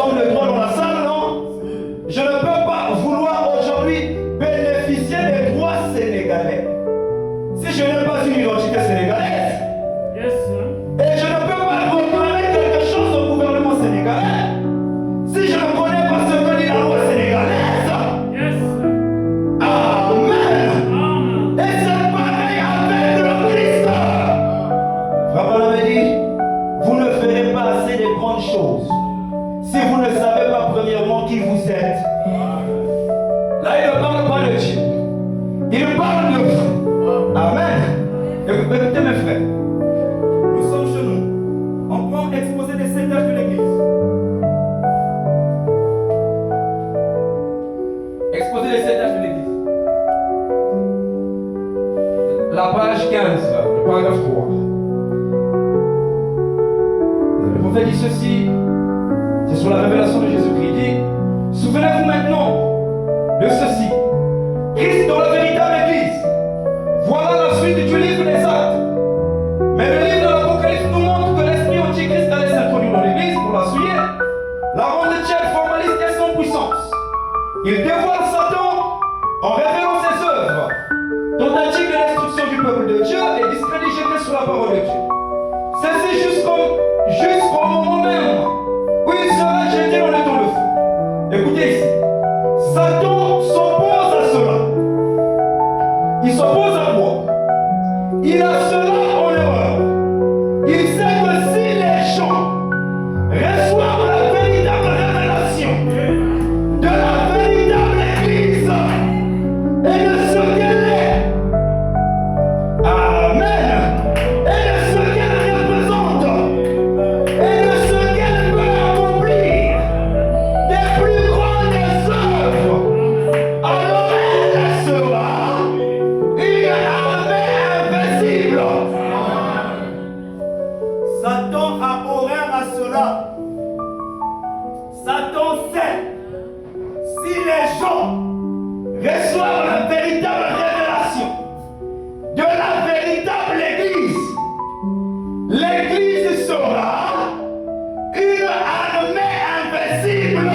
hommes de droit dans la salle, non? Je ne peux pas vouloir aujourd'hui bénéficier des droits sénégalais si je n'ai pas une identité sénégalaise. Yes, Et je ne peux pas réclamer quelque chose au gouvernement sénégalais si je ne connais pas ce que dit la loi sénégalaise. yes. Amen. Amen. Et c'est pareil avec le Christ. Frère m'avait dit, vous ne ferez pas assez de grandes choses si vous ne savez pas premièrement qui vous êtes. Là, il ne parle pas de Dieu. Il parle de vous. Amen. Écoutez mes frères, nous sommes chez nous. On peut exposer les 7 âges de l'Église. Exposer les 7 âges de l'Église. La page 15, le paragraphe 3. Le prophète dit ceci, c'est sur la révélation de Jésus-Christ. Il dit, souvenez-vous maintenant de ceci. Christ dans la véritable Église. Voilà la suite du livre des Actes. Mais le livre de l'Apocalypse nous montre que l'esprit antichrist allait s'introduire dans l'Église pour la souiller, la rendre tiède, formaliste et sans puissance. Il dévoile Satan en révélant ses œuvres, tentative de destruction du peuple de Dieu et discrédité sur la parole de Dieu. C'est jusqu'au moment même où il sera jeté dans le temps de feu. Écoutez ici, Satan s'oppose à cela. Il s'oppose à moi. Il a cela en erreur. Il sait que si les gens reçoivent la véritable révélation de la véritable Église et de ce qu'elle est, amen, et de ce qu'elle représente, et de ce qu'elle peut accomplir, des plus grandes œuvres, alors elle sera une armée invincible. Satan a horreur à cela. Satan sait, si les gens reçoivent la véritable révélation de la véritable Église, l'Église sera une armée invincible.